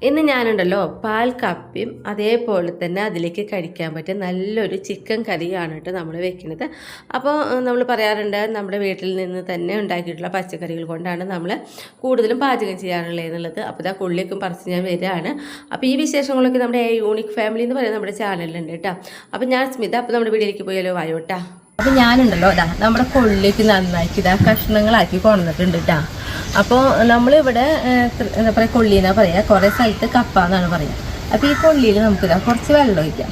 ഇന്ന് ഞാനുണ്ടല്ലോ പാൽ കപ്പിയും അതേപോലെ തന്നെ അതിലേക്ക് കഴിക്കാൻ പറ്റിയ നല്ലൊരു ചിക്കൻ കറിയാണ് കേട്ടോ നമ്മൾ വെക്കുന്നത്. അപ്പോൾ നമ്മൾ പറയാറുണ്ട് നമ്മുടെ വീട്ടിൽ നിന്ന് തന്നെ ഉണ്ടാക്കിയിട്ടുള്ള പച്ചക്കറികൾ കൊണ്ടാണ് നമ്മൾ കൂടുതലും പാചകം ചെയ്യാറുള്ളത് എന്നുള്ളത്. അപ്പോൾ ഇതാ കൊള്ളിയൊക്കെ പറിച്ച് ഞാൻ വരികയാണ്. അപ്പോൾ ഈ വിശേഷങ്ങളൊക്കെ നമ്മുടെ യൂണിക് ഫാമിലി എന്ന് പറയുന്ന നമ്മുടെ ചാനലിലുണ്ട് കേട്ടോ. അപ്പോൾ ഞാൻ സ്മിത. അപ്പോൾ നമ്മുടെ വീട്ടിലേക്ക് പോയാലോ, വായോട്ടാ. അപ്പോൾ ഞാനുണ്ടല്ലോ നമ്മുടെ കൊള്ളിക്ക് നന്നാക്കി കഷ്ണങ്ങളാക്കി കൊണ്ടുവന്നിട്ടുണ്ട് കേട്ടോ. അപ്പോൾ നമ്മളിവിടെ എന്താ പറയുക, കൊള്ളീന്നാ പറയുക, കുറേ സ്ഥലത്ത് കപ്പ എന്നാണ് പറയുക. അപ്പോൾ ഈ കൊള്ളിയിൽ നമുക്കിതാ കുറച്ച് വെള്ളം ഒഴിക്കാം.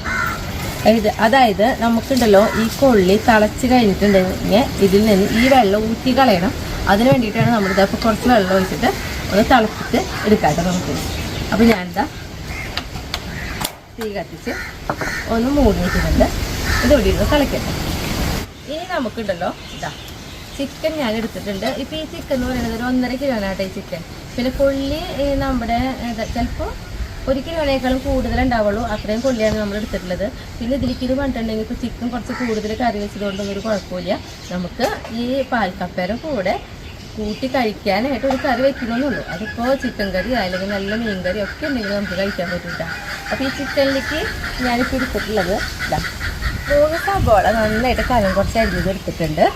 അതായത് നമുക്കുണ്ടല്ലോ ഈ കൊള്ളി തിളച്ച് കഴിഞ്ഞിട്ടുണ്ടെങ്കിൽ ഇതിൽ നിന്ന് ഈ വെള്ളം ഊറ്റി കളയണം. അതിന് വേണ്ടിയിട്ടാണ് നമ്മളിത്. അപ്പോൾ കുറച്ച് വെള്ളം ഒഴിച്ചിട്ട് ഒന്ന് തിളപ്പിച്ച് എടുക്കാട്ടോ നമുക്ക്. അപ്പോൾ ഞാനിതാ തീ കത്തിച്ച് ഒന്ന് മൂടി വെച്ചിട്ടുണ്ട്. ഇതോടെ ഇരുന്ന് തിളക്കട്ടെ. ഇനി നമുക്കുണ്ടല്ലോ ചിക്കൻ ഞാൻ എടുത്തിട്ടുണ്ട്. ഇപ്പോൾ ഈ ചിക്കൻ എന്ന് പറയുന്നത് ഒരു 1.5 കിലോനാട്ടെ ഈ ചിക്കൻ. പിന്നെ കൊള്ളി നമ്മുടെ ചിലപ്പോൾ 1 കിലോനേക്കാളും കൂടുതലുണ്ടാവുള്ളൂ. അത്രയും കൊള്ളിയാണ് നമ്മൾ എടുത്തിട്ടുള്ളത്. പിന്നെ ഇതിലേക്ക് ഇത് പറഞ്ഞിട്ടുണ്ടെങ്കിൽ ഇപ്പോൾ ചിക്കൻ കുറച്ച് കൂടുതൽ കറി വെച്ചതുകൊണ്ടൊന്നും ഒരു കുഴപ്പമില്ല. നമുക്ക് ഈ പാൽക്കപ്പേരെ കൂടെ കൂട്ടി കഴിക്കാനായിട്ട് ഒരു കറി വെക്കണമെന്നുള്ളൂ. അതിപ്പോൾ ചിക്കൻ കറി അല്ലെങ്കിൽ നല്ല മീൻ കറി ഒക്കെ ഉണ്ടെങ്കിൽ നമുക്ക് കഴിക്കാൻ പറ്റില്ല. അപ്പോൾ ഈ ചിക്കനിലേക്ക് ഞാനിപ്പോൾ എടുത്തിട്ടുള്ളത് 3 സബോള നന്നായിട്ട് കനം കുറച്ച് അരിഞ്ഞത് എടുത്തിട്ടുണ്ട്.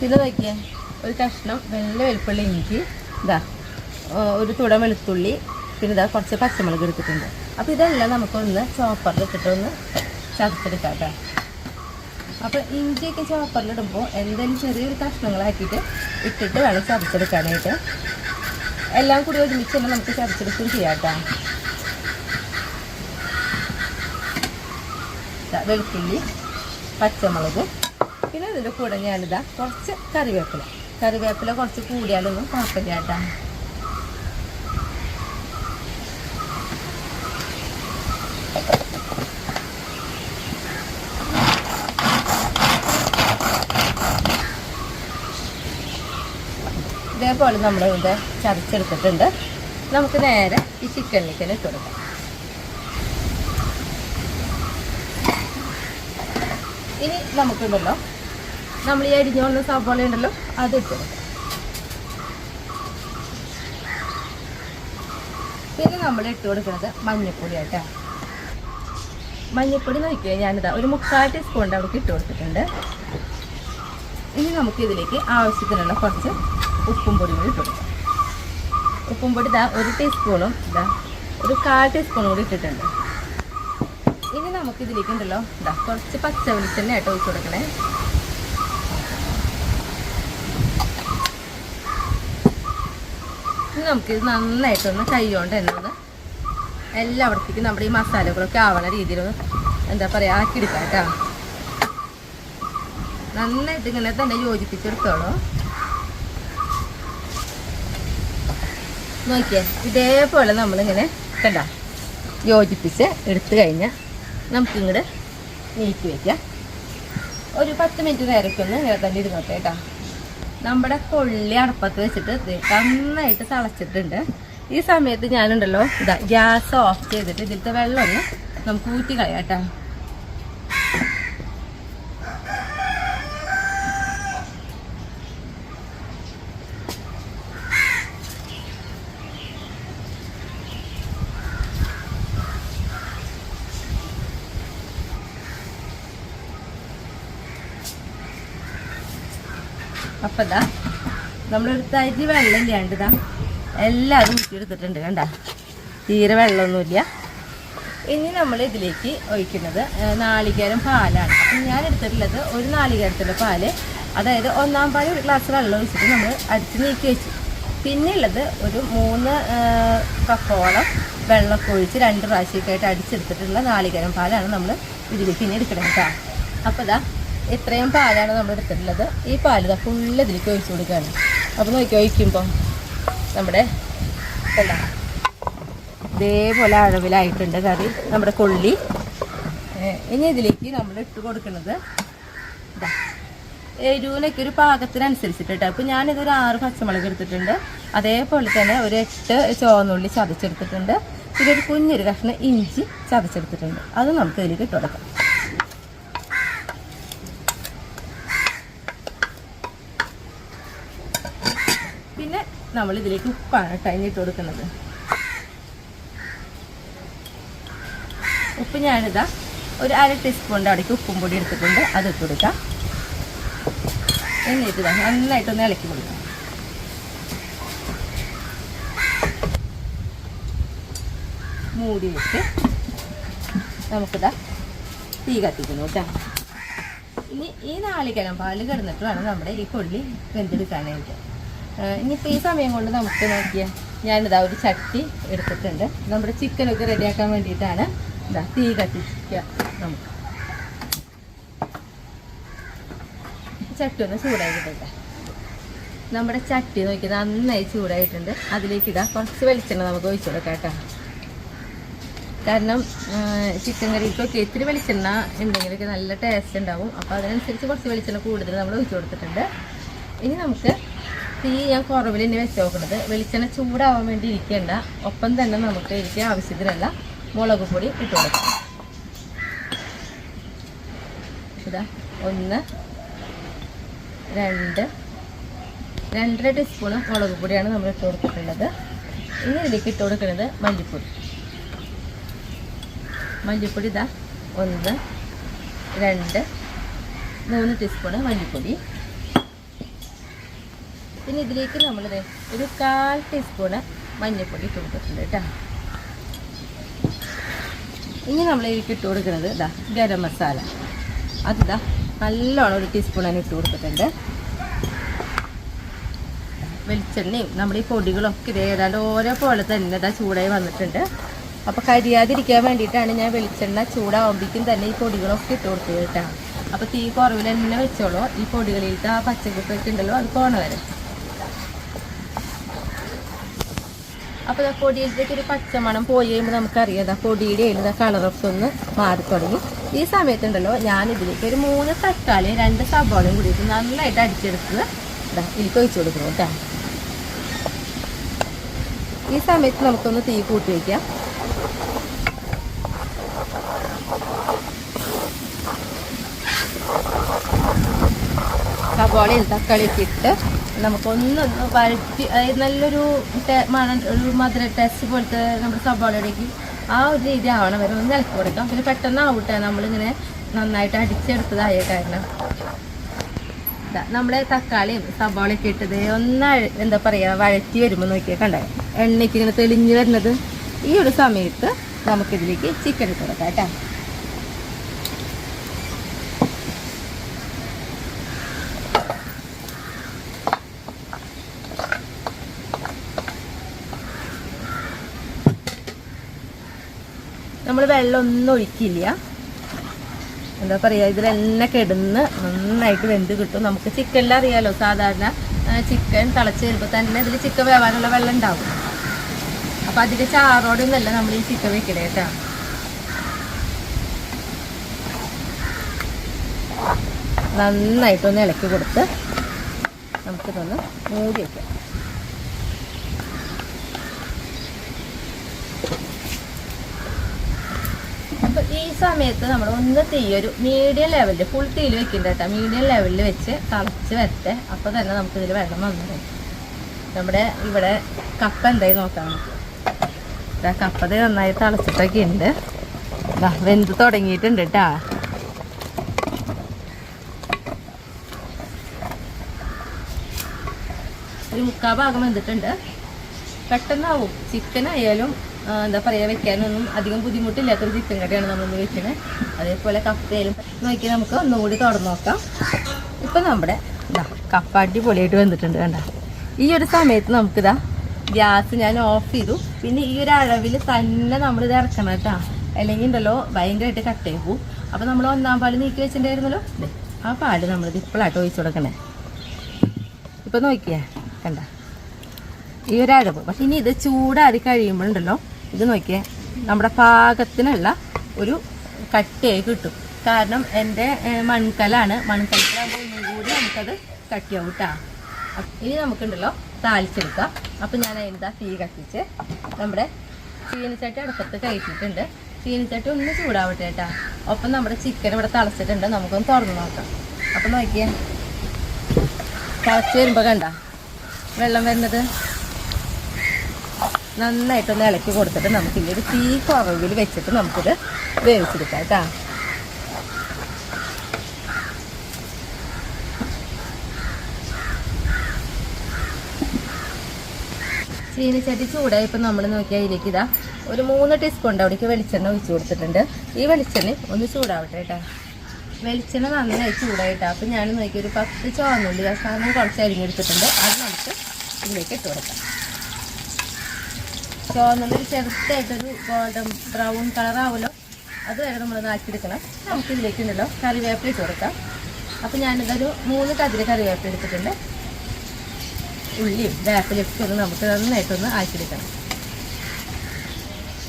ഇത് നോക്കിയാൽ ഒരു കഷ്ണം വെള്ള വെളുപ്പുള്ളി ഇഞ്ചി, ഒരു തുട വെളുത്തുള്ളി, പിന്നെ കുറച്ച് പച്ചമുളക് എടുത്തിട്ടുണ്ട്. അപ്പോൾ ഇതെല്ലാം നമുക്കൊന്ന് ചോപ്പറിൽ ഇട്ടിട്ടൊന്ന് ചതച്ചെടുക്കാം കേട്ടോ. അപ്പോൾ ഇഞ്ചിയൊക്കെ ചോപ്പറിലിടുമ്പോൾ എന്തെങ്കിലും ചെറിയൊരു കഷ്ണങ്ങളാക്കിയിട്ട് ഇട്ടിട്ട് വേണം ചതച്ചെടുക്കാനായിട്ട്. എല്ലാം കൂടി ഒരുമിച്ച് തന്നെ നമുക്ക് ചതച്ചെടുക്കുകയും ചെയ്യാം കേട്ടോ. വെളുത്തുള്ളി, പച്ചമുളകും, പിന്നെ ഇതിൻ്റെ കൂടെ ഞാനിതാ കുറച്ച് കറിവേപ്പില കുറച്ച് കൂടിയാലൊന്നും കുഴപ്പമില്ല കേട്ടോ. ഇതേപോലെ നമ്മളിവിടെ ചതച്ചെടുത്തിട്ടുണ്ട്. നമുക്ക് നേരെ ഈ ചിക്കനിലേക്ക് തന്നെ ഇട്ട് കൊടുക്കാം. ഇനി നമുക്കുണ്ടല്ലോ നമ്മൾ ഈ അരിഞ്ഞു വന്ന സബോള ഉണ്ടല്ലോ അത് ഇട്ട് കൊടുക്കാം. പിന്നെ നമ്മൾ ഇട്ട് കൊടുക്കുന്നത് മഞ്ഞൾപ്പൊടി ആയിട്ടാ. മഞ്ഞൾപ്പൊടി നോക്കിയാൽ ഞാനിതാ ഒരു 3/4 ടീസ്പൂൺ അവിടേക്ക് ഇട്ട് കൊടുത്തിട്ടുണ്ട്. ഇനി നമുക്കിതിലേക്ക് ആവശ്യത്തിനുള്ള കുറച്ച് ഉപ്പും പൊടി കൂടി ഇട്ട് കൊടുക്കാം. ഉപ്പും പൊടി 1 ടീസ്പൂണും ഒരു 1/4 ടീസ്പൂണും കൂടി ഇട്ടിട്ടുണ്ട്. ഇനി നമുക്കിതിലേക്ക് ഉണ്ടല്ലോ കുറച്ച് പച്ച വെളിച്ചെണ്ണ ആയിട്ട് ഒഴിച്ച് കൊടുക്കണേ. ഇനി നമുക്കിത് നന്നായിട്ടൊന്ന് കൈ കൊണ്ട് തന്നെ ഒന്ന് എല്ലായിടത്തേക്കും നമ്മുടെ ഈ മസാലകളൊക്കെ ആവണ രീതിയിലൊന്ന് എന്താ പറയുക ആക്കിയെടുക്കാം കേട്ടോ. നന്നായിട്ട് ഇങ്ങനെ തന്നെ യോജിപ്പിച്ചെടുത്തോളൂ. നോക്കിയേ, ഇതേപോലെ നമ്മളിങ്ങനെ യോജിപ്പിച്ച് എടുത്തു കഴിഞ്ഞാൽ നമുക്കിങ്ങോട്ട് നീക്കി വയ്ക്കാം. ഒരു 10 മിനിറ്റ് നേരമൊക്കെ ഒന്ന് ഇങ്ങനെ തന്നെ ഇരുന്നോട്ടെ കേട്ടോ. നമ്മുടെ കൊള്ളി അടുപ്പത്ത് വെച്ചിട്ട് നന്നായിട്ട് തിളച്ചിട്ടുണ്ട്. ഈ സമയത്ത് ഞാനുണ്ടല്ലോ ഗ്യാസ് ഓഫ് ചെയ്തിട്ട് ഇതിലത്തെ വെള്ളം ഒന്ന് നമുക്ക് ഊറ്റി കളയാം കേട്ടോ. അപ്പം നമ്മളൊരു തരി വെള്ളം ഇല്ലാണ്ട് എല്ലാവരും ഊറ്റിയെടുത്തിട്ടുണ്ട് കണ്ട. തീരെ വെള്ളമൊന്നുമില്ല. ഇനി നമ്മൾ ഇതിലേക്ക് ഒഴിക്കുന്നത് നാളികേരം പാലാണ്. ഞാൻ എടുത്തിട്ടുള്ളത് ഒരു നാളികേരത്തിൻ്റെ പാല്, അതായത് 1/4 പാല് ഒരു ഗ്ലാസ് വെള്ളം ഒഴിച്ചിട്ട് നമ്മൾ അടിച്ച് നീക്കി വെച്ചു. പിന്നെ ഉള്ളത് ഒരു 3 കപ്പോളം വെള്ളമൊക്കെ ഒഴിച്ച് 2 പ്രാവശ്യമൊക്കെ ആയിട്ട് അടിച്ചെടുത്തിട്ടുള്ള നാളികേരം പാലാണ് നമ്മൾ ഇതിലേക്ക് ഇനി എടുക്കണം കേട്ടോ. അപ്പോൾ ഇത്രയും പാലാണ് നമ്മൾ എടുത്തിട്ടുള്ളത്. ഈ പാല് ഫുള്ള് ഇതിലേക്ക് ഒഴിച്ച് കൊടുക്കുകയാണ്. അപ്പോൾ നോക്കി ഒഴിക്കുമ്പോൾ നമ്മുടെ ഇതേപോലെ അളവിലായിട്ടുണ്ട് കറി നമ്മുടെ കൊള്ളി. ഇനി ഇതിലേക്ക് നമ്മൾ ഇട്ട് കൊടുക്കുന്നത് എരിവിനൊക്കെ ഒരു പാകത്തിനനുസരിച്ചിട്ട് കേട്ടോ. അപ്പോൾ ഞാനിതൊരു 6 പച്ചമുളക് എടുത്തിട്ടുണ്ട്. അതേപോലെ തന്നെ ഒരു 8 ചുവന്നുള്ളി ചതച്ചെടുത്തിട്ടുണ്ട്. പിന്നെ ഒരു കുഞ്ഞൊരു കഷ്ണം ഇഞ്ചി ചതച്ചെടുത്തിട്ടുണ്ട്. അത് നമുക്ക് ഇതിലേക്ക് ഇട്ട് കൊടുക്കാം. പിന്നെ നമ്മൾ ഇതിലേക്ക് ഉപ്പാണ് ഇട്ട് കൊടുക്കുന്നത്. ഉപ്പ് ഞാനിതാ ഒരു 1/2 ടീസ്പൂണിൻ്റെ അവിടേക്ക് ഉപ്പും പൊടി എടുത്തിട്ടുണ്ട്, അത് ഇട്ട് കൊടുക്കാം. എന്നിട്ട് ഇതാ നന്നായിട്ടൊന്ന് ഇളക്കി കൊടുക്കാം. മൂടി വെച്ച് നമുക്കിതാ തീ കത്തിക്കുന്നു കേട്ടോ. ഇനി ഈ നാളികേരം പാല് കിടന്നിട്ട് വേണം നമ്മുടെ ഈ കൊള്ളി വെന്തെടുക്കാനായിട്ട്. ഇനിയിപ്പോൾ ഈ സമയം കൊണ്ട് നമുക്ക് നോക്കിയാൽ ഞാനിതാ ഒരു ചട്ടി എടുത്തിട്ടുണ്ട്. നമ്മുടെ ചിക്കനൊക്കെ റെഡിയാക്കാൻ വേണ്ടിയിട്ടാണ് ഇതാ തീ കത്തിക്കുക. നമുക്ക് ചട്ടി ഒന്ന് ചൂടായി കിട്ടട്ടെ. നമ്മുടെ ചട്ടി നോക്കി നന്നായി ചൂടായിട്ടുണ്ട്. അതിലേക്ക് ഇതാ കുറച്ച് വെളിച്ചെണ്ണ നമുക്ക് ഒഴിച്ചു കൊടുക്കാം കേട്ടോ. കാരണം ചിക്കൻ കറിക്കൊക്കെ ഇത്തിരി വെളിച്ചെണ്ണ ഉണ്ടെങ്കിലൊക്കെ നല്ല ടേസ്റ്റ് ഉണ്ടാവും. അപ്പോൾ അതിനനുസരിച്ച് കുറച്ച് വെളിച്ചെണ്ണ കൂടുതൽ നമ്മൾ ഒഴിച്ചു കൊടുത്തിട്ടുണ്ട്. ഇനി നമുക്ക് തീ ഞാൻ കുറവിൽ തന്നെ വെച്ച് നോക്കുന്നത്. വെളിച്ചെണ്ണ ചൂടാവാൻ വേണ്ടി ഇരിക്കേണ്ട, ഒപ്പം തന്നെ നമുക്ക് എനിക്ക് ആവശ്യത്തിനുള്ള മുളക് പൊടി ഇട്ട് കൊടുക്കാം. ഇതാ 1 2 2.5 ടീസ്പൂണ് മുളക് പൊടിയാണ് നമ്മൾ ഇട്ട് കൊടുത്തിട്ടുള്ളത്. ഇനി ഇതിലേക്ക് ഇട്ട് കൊടുക്കുന്നത് മല്ലിപ്പൊടി ഇതാ 1 2 3 ടീസ്പൂണ് മല്ലിപ്പൊടി. പിന്നെ ഇതിലേക്ക് നമ്മളിത് ഒരു 1/4 ടീസ്പൂണ് മഞ്ഞൾപ്പൊടി ഇട്ട് കൊടുത്തിട്ടുണ്ട് കേട്ടോ. ഇനി നമ്മളിതിലേക്ക് ഇട്ട് കൊടുക്കുന്നത് ഇതാ ഗരം മസാല, അതിതാ നല്ലോണം 1 ടീസ്പൂൺ തന്നെ ഇട്ട് കൊടുത്തിട്ടുണ്ട്. വെളിച്ചെണ്ണയും നമ്മുടെ ഈ പൊടികളൊക്കെ ഇത് ഏതാണ്ട് ഓരോ പോലെ തന്നെ ഇതാ ചൂടായി വന്നിട്ടുണ്ട്. അപ്പോൾ കരിയാതിരിക്കാൻ വേണ്ടിയിട്ടാണ് ഞാൻ വെളിച്ചെണ്ണ ചൂടാവുമ്പോഴേക്കും തന്നെ ഈ പൊടികളൊക്കെ ഇട്ട് കൊടുത്തത് കേട്ടോ. അപ്പോൾ തീ കുറവിൽ തന്നെ വെച്ചോളൂ. ഈ പൊടികളിലത്തെ ആ പച്ചക്കുപ്പൊക്കെ ഉണ്ടല്ലോ അത് പോണ വരെ. അപ്പോൾ ഇതാ പൊടിയിലേക്ക് ഒരു പച്ചമണം പോയി കഴിയുമ്പോൾ നമുക്കറിയാം പൊടിയുടെ ഇതാ കളറൊക്കെ ഒന്ന് മാറി തുടങ്ങി. ഈ സമയത്തുണ്ടല്ലോ ഞാനിതിലേക്ക് ഒരു 3 തക്കാളി 2 സവാളയും കൂടിയിട്ട് നന്നായിട്ട് അടിച്ചെടുത്തത് ഇതാ ഇതിലേക്ക് ഒഴിച്ചു കൊടുക്കണം കേട്ടോ. ഈ സമയത്ത് നമുക്കൊന്ന് തീ കൂട്ടി വയ്ക്കാം. സവാളയും തക്കാളിയൊക്കെ ഇട്ട് നമുക്കൊന്ന് വഴറ്റി, അതായത് നല്ലൊരു ഒരു മധുര ടേസ്റ്റ് പോലത്തെ നമ്മുടെ സവാളയുടെക്ക് ആ ഒരു രീതി ആവണം വരെ ഒന്ന് ഇളക്കി കൊടുക്കാം. പിന്നെ പെട്ടെന്ന് ആവട്ടെ, നമ്മളിങ്ങനെ നന്നായിട്ട് അടിച്ചെടുത്തതായ കാരണം നമ്മുടെ തക്കാളിയും സവാളയൊക്കെ ഇട്ടത് ഒന്ന് എന്താ പറയുക വഴറ്റി വരുമ്പോൾ നോക്കിയാൽ കണ്ടേ എണ്ണയ്ക്ക് ഇങ്ങനെ തെളിഞ്ഞു വരുന്നത്. ഈ ഒരു സമയത്ത് നമുക്കിതിലേക്ക് ചിക്കൻ ഇട്ട് കൊടുക്കാം കേട്ടോ. നമ്മൾ വെള്ളമൊന്നും ഒഴിക്കില്ല, എന്താ പറയുക, ഇതിൽ എണ്ണ കിടന്ന് നന്നായിട്ട് വെന്ത് കിട്ടും. നമുക്ക് ചിക്കനിൽ അറിയാലോ, സാധാരണ ചിക്കൻ തിളച്ച് വരുമ്പോൾ തന്നെ ഇതിൽ ചിക്കൻ വേവാനുള്ള വെള്ളം ഉണ്ടാവും. അപ്പോൾ അതിൻ്റെ ചാറോടൊന്നല്ല നമ്മൾ ഈ ചിക്കൻ വെക്കണേ കേട്ടോ. നന്നായിട്ടൊന്ന് ഇളക്കി കൊടുത്ത് നമുക്കിതൊന്ന് മൂടി വയ്ക്കാം. അപ്പോൾ ഈ സമയത്ത് നമ്മൾ ഒന്ന് തീയൊരു മീഡിയം ലെവലിൽ, ഫുൾ തീയിൽ വെക്കണ്ട കേട്ടോ, മീഡിയം ലെവലിൽ വെച്ച് തിളച്ച് വരട്ടെ. അപ്പോൾ തന്നെ നമുക്കിതിൽ വെള്ളം വന്നു. നമ്മുടെ ഇവിടെ കപ്പ എന്തായി നോക്കാം നമുക്ക്. കപ്പത് നന്നായി തിളച്ചിട്ടൊക്കെ ഉണ്ട്, വെന്ത് തുടങ്ങിയിട്ടുണ്ട് കേട്ടോ. ഒരു 3/4 ഭാഗം വെന്തിട്ടുണ്ട്. പെട്ടെന്നാവും. ചിക്കൻ ആയാലും എന്താ പറയുക, വെക്കാനൊന്നും അധികം ബുദ്ധിമുട്ടില്ലാത്തൊരു ചിക്കൻ കറിയാണ് നമ്മളൊന്ന് വെക്കുന്നത്. അതേപോലെ കപ്പയായാലും നോക്കി നമുക്ക് ഒന്നുകൂടി തുറന്ന് നോക്കാം. ഇപ്പം നമ്മുടെ കപ്പ അടിപൊളിയായിട്ട് വെന്തിട്ടുണ്ട് കണ്ട. ഈ ഒരു സമയത്ത് നമുക്കിതാ ഗ്യാസ് ഞാൻ ഓഫ് ചെയ്തു. പിന്നെ ഈ ഒരു അളവിൽ തന്നെ നമ്മളിത് ഇറക്കണം കേട്ടോ, അല്ലെങ്കിൽ ഉണ്ടല്ലോ ഭയങ്കരമായിട്ട് കട്ടയായി പോവും. അപ്പോൾ നമ്മൾ 1-ാം പാല് നീക്കി വെച്ചിട്ടുണ്ടായിരുന്നല്ലോ, ആ പാല് നമ്മളിത് ഇപ്പോഴാട്ടോ ഒഴിച്ചു കൊടുക്കണേ. ഇപ്പം നോക്കിയേ കണ്ട ഈ ഒരു അഴവ്. പക്ഷെ ഇനി ഇത് ചൂടാറി കഴിയുമ്പോഴുണ്ടല്ലോ ഇത് നോക്കിയേ നമ്മുടെ പാകത്തിനുള്ള ഒരു കട്ടിയായി കിട്ടും. കാരണം എൻ്റെ മൺകലാണ്, മൺകലത്തിലാകുമ്പോൾ ഒന്നും കൂടി നമുക്കത് കട്ടിയാവും കേട്ടോ. ഇനി നമുക്കുണ്ടല്ലോ താളിച്ചെടുക്കാം. അപ്പം ഞാൻ അതിൻ്റെ തീ കത്തിച്ച് നമ്മുടെ ചീനിച്ചട്ടി അടുപ്പത്ത് കയറ്റിയിട്ടുണ്ട്. ചീനിച്ചട്ടി ഒന്ന് ചൂടാവട്ടെ കേട്ടോ. ഒപ്പം നമ്മുടെ ചിക്കൻ ഇവിടെ തിളച്ചിട്ടുണ്ട്, നമുക്കൊന്ന് തുറന്ന് നോക്കാം. അപ്പം നോക്കിയേ തിളച്ച് വരുമ്പോൾ കണ്ട വെള്ളം വരുന്നത് നന്നായിട്ടൊന്ന് ഇളക്കി കൊടുത്തിട്ട് നമുക്കില്ലേ ഒരു തീ കുറവിൽ വെച്ചിട്ട് നമുക്കിത് വേവിച്ചെടുക്കാം കേട്ടോ. ചീനിച്ചട്ടി ചൂടായി ഇപ്പം നമ്മൾ നോക്കിയാൽ അതിലേക്ക് ഇതാ ഒരു 3 ടീസ്പൂൺ അവിടേക്ക് വെളിച്ചെണ്ണ ഒഴിച്ച് കൊടുത്തിട്ടുണ്ട്. ഈ വെളിച്ചെണ്ണ ഒന്ന് ചൂടാവട്ടെ കേട്ടോ. വെളിച്ചെണ്ണ നന്നായി ചൂടായിട്ടാ. അപ്പം ഞാൻ നോക്കി ഒരു 10 ചുവന്നുള്ളി ആ സാധനം കുറച്ച് അരിഞ്ഞെടുത്തിട്ടുണ്ട്. അത് നമുക്ക് ഇതിലേക്ക് ഇട്ട് കൊടുക്കാം. ചുവന്നുള്ളി ചെറുതായിട്ടൊരു ഗോൾഡൻ ബ്രൗൺ കളറാവുമല്ലോ, അതുവരെ നമ്മളൊന്ന് ആക്കിയെടുക്കണം. നമുക്ക് ഇതിലേക്കുണ്ടല്ലോ കറിവേപ്പില ഇട്ട് കൊടുക്കാം. അപ്പം ഞാനിതൊരു 3 കതിര് കറിവേപ്പില എടുത്തിട്ടുണ്ട്. ഉള്ളിയും വേപ്പിലൊക്കെ ഒന്ന് നമുക്ക് നന്നായിട്ടൊന്ന് ആക്കിയെടുക്കണം.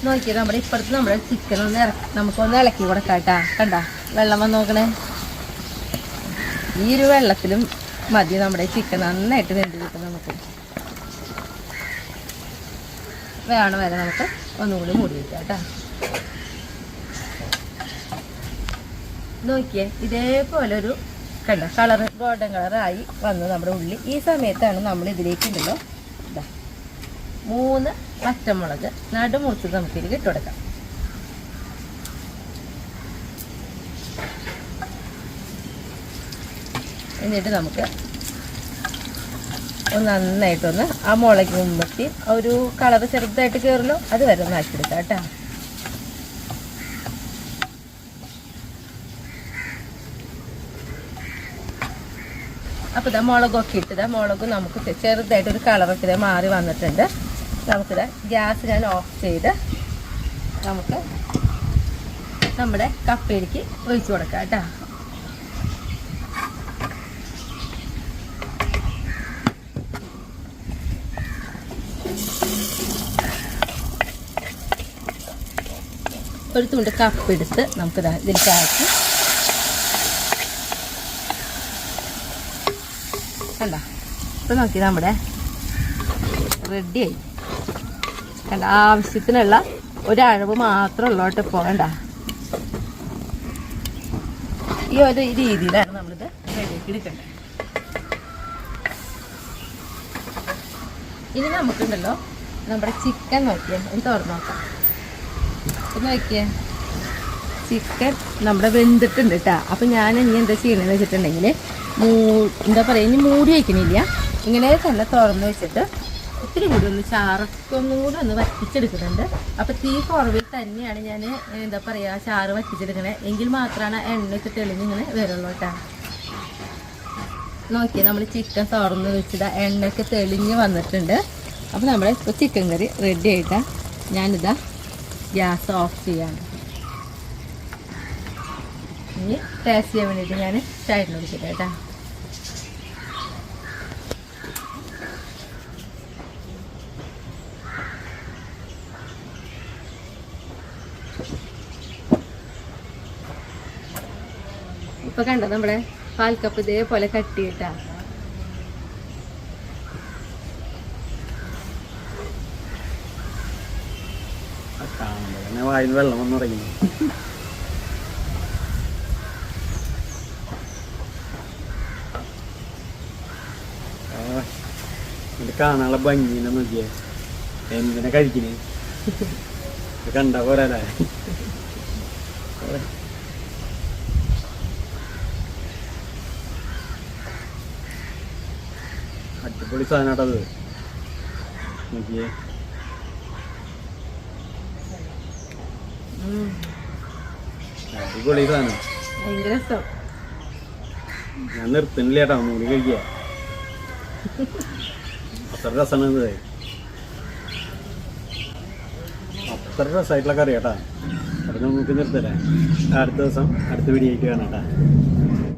നോക്കിയാൽ നമ്മുടെ ഇപ്പുറത്ത് നമ്മുടെ ചിക്കൻ ഒന്ന് നമുക്കൊന്ന് ഇളക്കി കൊടുക്കാം കേട്ടാ. കണ്ട വെള്ളം വന്ന് നോക്കണേ. ഈ ഒരു വെള്ളത്തിലും മതി നമ്മുടെ ചിക്കൻ നന്നായിട്ട് വെന്ത് കിട്ടും. നമുക്ക് വേണം വരെ നമുക്ക് ഒന്നുകൂടി മൂടി വയ്ക്കാം കേട്ടോ. നോക്കിയേ ഇതേപോലെ ഒരു കണ്ട കളറ് ഗോൾഡൻ കളറായി വന്നു നമ്മുടെ ഉള്ളി. ഈ സമയത്താണ് നമ്മൾ ഇതിലേക്കുണ്ടല്ലോ ഇതാ 3 പച്ചമുളക് നടുമുറിച്ച് നമുക്കിത് ഇട്ട് കൊടുക്കാം. എന്നിട്ട് നമുക്ക് നന്നായിട്ടൊന്ന് ആ മുളക് മുമ്പത്തി ഒരു കളറ് ചെറുതായിട്ട് കയറുമല്ലോ, അത് വരെ ഒന്ന് ആക്കിയെടുക്കാം കേട്ടോ. അപ്പോൾ ഇതാ മുളകൊക്കെ ഇട്ടതാ. മുളക് നമുക്ക് ചെറുതായിട്ടൊരു കളറൊക്കെ ഇതേ മാറി വന്നിട്ടുണ്ട്. നമുക്കിത് ഗ്യാസ് ഞാൻ ഓഫ് ചെയ്ത് നമുക്ക് നമ്മുടെ കപ്പയിലേക്ക് ഒഴിച്ചു കൊടുക്കാം കേട്ടോ. ഒരു തുണ്ട് കപ്പ് എടുത്ത് നമുക്കിത് ഇതിലേക്ക് ആക്കി കണ്ട. ഇപ്പം നോക്കി നമ്മുടെ റെഡിയായി കണ്ട. ആവശ്യത്തിനുള്ള ഒരളവ് മാത്രമേ ഉള്ളോട്ട് പോകണ്ട. ഈ ഒരു രീതിയിലാണ് നമ്മളിത് റെഡിയാക്കി എടുക്കേണ്ടത്. ഇനി നമുക്കുണ്ടല്ലോ നമ്മുടെ ചിക്കൻ നോക്കിയേ ഒന്ന് തുറന്ന് നോക്കാം. ഒന്ന് നോക്കിയേ ചിക്കൻ നമ്മുടെ വെന്തിട്ടുണ്ട് കേട്ടോ. അപ്പം ഞാൻ ഇനി എന്താ ചെയ്യണമെന്ന് വെച്ചിട്ടുണ്ടെങ്കിൽ എന്താ പറയുക, ഇനി മൂടി വയ്ക്കണില്ല, ഇങ്ങനെ തന്നെ തുറന്ന് വെച്ചിട്ട് ഇത്തിരി കൂടി ഒന്ന് ചാറൊക്കെ ഒന്നും കൂടി ഒന്ന് വറ്റിച്ചെടുക്കുന്നുണ്ട്. അപ്പം തീ കുറവിൽ തന്നെയാണ് ഞാൻ എന്താ പറയുക ചാറ് വറ്റിച്ചെടുക്കണേ. എങ്കിൽ മാത്രമാണ് എണ്ണ ഒക്കെ തെളിഞ്ഞ് ഇങ്ങനെ വരുള്ളൂ കേട്ടോ. നോക്കിയാൽ നമ്മൾ ചിക്കൻ തുറന്ന് വെച്ചിട്ട് എണ്ണയൊക്കെ തെളിഞ്ഞ് വന്നിട്ടുണ്ട്. അപ്പം നമ്മുടെ ഇപ്പോൾ ചിക്കൻ കറി റെഡി ആയിട്ടാണ്. ഞാനിതാ ഗ്യാസ് ഓഫ് ചെയ്യാണ്. ഇനി ടേസ്റ്റ് ചെയ്യാൻ വേണ്ടിയിട്ട് ഞാൻ സൈഡിൽ കൊടുക്കില്ല കേട്ടോ. ഇപ്പൊ കണ്ടോ നമ്മുടെ പാൽക്കപ്പ് ഇതേപോലെ കട്ടിയിട്ടാ. വെള്ളം വന്നു തുടങ്ങി. കാണാനുള്ള ഭംഗിനെ നോക്കിയേ, എന്തിനാ കഴിക്കണേ കണ്ട പോരല്ലേ. അടിപൊളി സാധനമാട്ടത് നോക്കിയേ. അടിപൊളി സാധനം, ഭയങ്കര രസം. ഞാൻ നിർത്തുന്നില്ല കേട്ടോ, ഒന്നുകൂടി കഴിക്കുക. അത്ര രസമാണ്, അത്ര രസമായിട്ടുള്ള കറി കേട്ടാ. അപ്പം നമുക്ക് നിർത്തല്ലേ. അടുത്ത ദിവസം അടുത്ത വീഡിയോ ആയിട്ട് കാണാം കേട്ടാ.